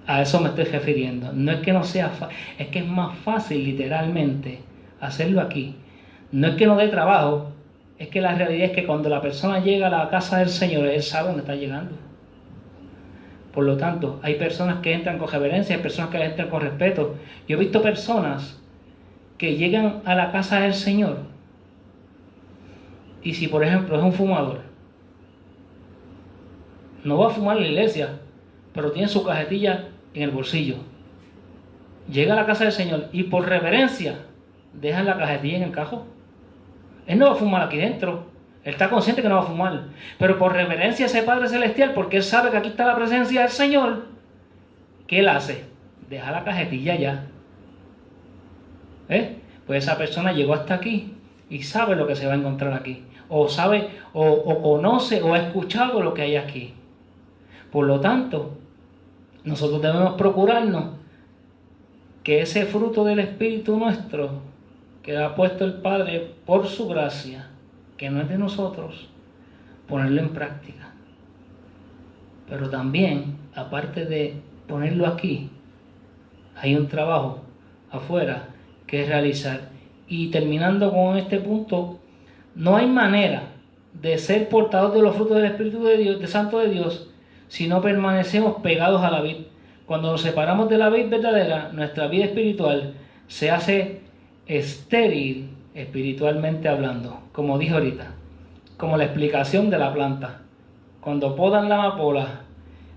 A eso me estoy refiriendo. No es que no sea fácil, es que es más fácil literalmente hacerlo aquí. No es que no dé trabajo, es que la realidad es que cuando la persona llega a la casa del Señor, él sabe dónde está llegando. Por lo tanto, hay personas que entran con reverencia, hay personas que entran con respeto. Yo he visto personas que llegan a la casa del Señor y si por ejemplo es un fumador, no va a fumar en la iglesia, pero tiene su cajetilla en el bolsillo. Llega a la casa del Señor y por reverencia deja la cajetilla en el cajón. Él no va a fumar aquí dentro. Él está consciente que no va a fumar. Pero por reverencia a ese Padre Celestial, porque él sabe que aquí está la presencia del Señor, ¿qué él hace? Deja la cajetilla ya. Pues esa persona llegó hasta aquí y sabe lo que se va a encontrar aquí. O sabe, o conoce, o ha escuchado lo que hay aquí. Por lo tanto, nosotros debemos procurarnos que ese fruto del Espíritu nuestro, que ha puesto el Padre por su gracia, que no es de nosotros, ponerlo en práctica. Pero también, aparte de ponerlo aquí, hay un trabajo afuera que es realizar. Y terminando con este punto, no hay manera de ser portador de los frutos del Espíritu de Dios, de Santo de Dios, si no permanecemos pegados a la vid. Cuando nos separamos de la vid verdadera, nuestra vida espiritual se hace estéril espiritualmente hablando, como dije ahorita, como la explicación de la planta. Cuando podan la amapola,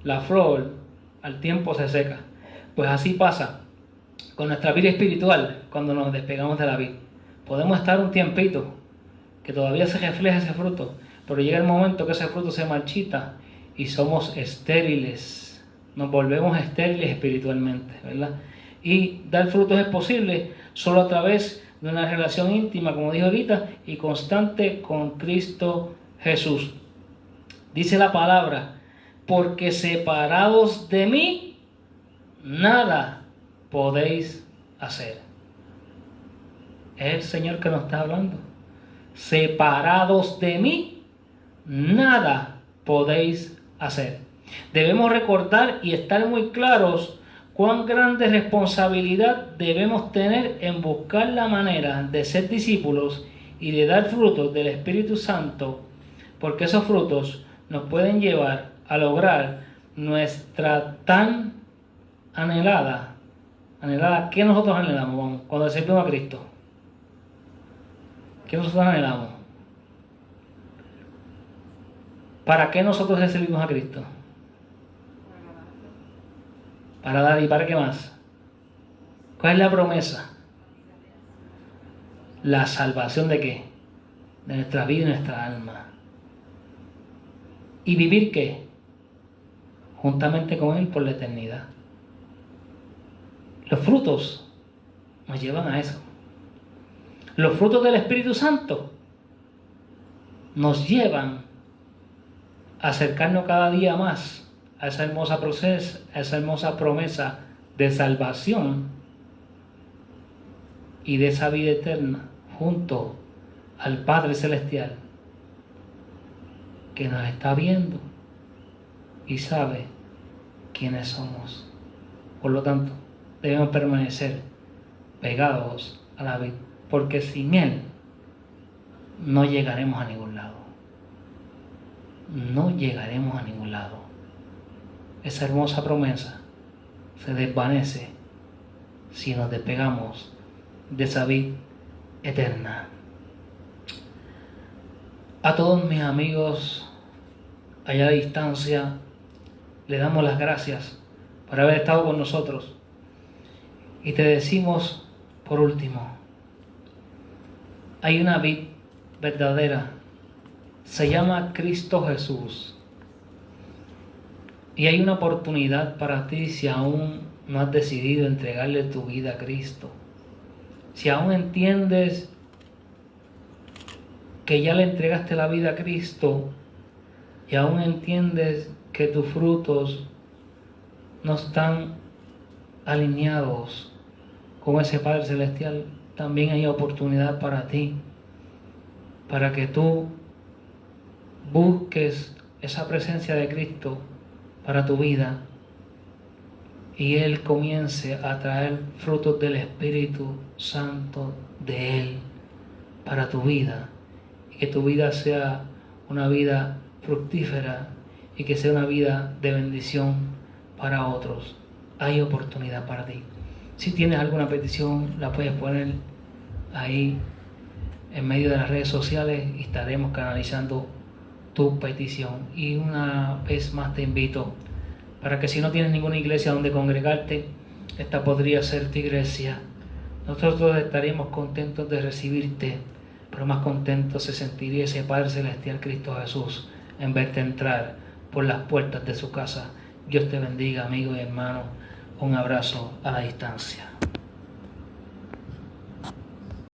la flor al tiempo se seca. Pues así pasa con nuestra vida espiritual cuando nos despegamos de la vid. Podemos estar un tiempito que todavía se refleja ese fruto, pero llega el momento que ese fruto se marchita y somos estériles, nos volvemos estériles espiritualmente, ¿verdad? Y dar frutos es posible solo a través de una relación íntima, como dijo ahorita, y constante con Cristo Jesús. Dice la palabra, porque separados de mí, nada podéis hacer. Es el Señor que nos está hablando. Separados de mí, nada podéis hacer. Debemos recordar y estar muy claros cuán grande responsabilidad debemos tener en buscar la manera de ser discípulos y de dar frutos del Espíritu Santo, porque esos frutos nos pueden llevar a lograr nuestra tan anhelada, ¿qué nosotros anhelamos cuando servimos a Cristo? ¿Qué nosotros anhelamos? ¿Para qué nosotros le servimos a Cristo? Para dar. ¿Y para qué más? ¿Cuál es la promesa? La salvación ¿de qué? De nuestra vida y nuestra alma. ¿Y vivir qué? Juntamente con Él por la eternidad. Los frutos nos llevan a eso. Los frutos del Espíritu Santo nos llevan a acercarnos cada día más a esa hermosa proceso, a esa hermosa promesa de salvación y de esa vida eterna junto al Padre Celestial que nos está viendo y sabe quiénes somos. Por lo tanto, debemos permanecer pegados a la vid, porque sin Él no llegaremos a ningún lado. No llegaremos a ningún lado. Esa hermosa promesa se desvanece si nos despegamos de esa vid eterna. A todos mis amigos allá a distancia, le damos las gracias por haber estado con nosotros. Y te decimos, por último, hay una vid verdadera, se llama Cristo Jesús. Y hay una oportunidad para ti si aún no has decidido entregarle tu vida a Cristo. Si aún entiendes que ya le entregaste la vida a Cristo y aún entiendes que tus frutos no están alineados con ese Padre Celestial, también hay oportunidad para ti, para que tú busques esa presencia de Cristo para tu vida y Él comience a traer frutos del Espíritu Santo de Él para tu vida, y que tu vida sea una vida fructífera y que sea una vida de bendición para otros. Hay oportunidad para ti. Si tienes alguna petición, la puedes poner ahí en medio de las redes sociales y estaremos canalizando tu petición. Y una vez más te invito para que si no tienes ninguna iglesia donde congregarte, esta podría ser tu iglesia. Nosotros estaremos contentos de recibirte, pero más contentos se sentiría ese Padre Celestial, Cristo Jesús, en verte entrar por las puertas de su casa. Dios te bendiga, amigo y hermano. Un abrazo a la distancia.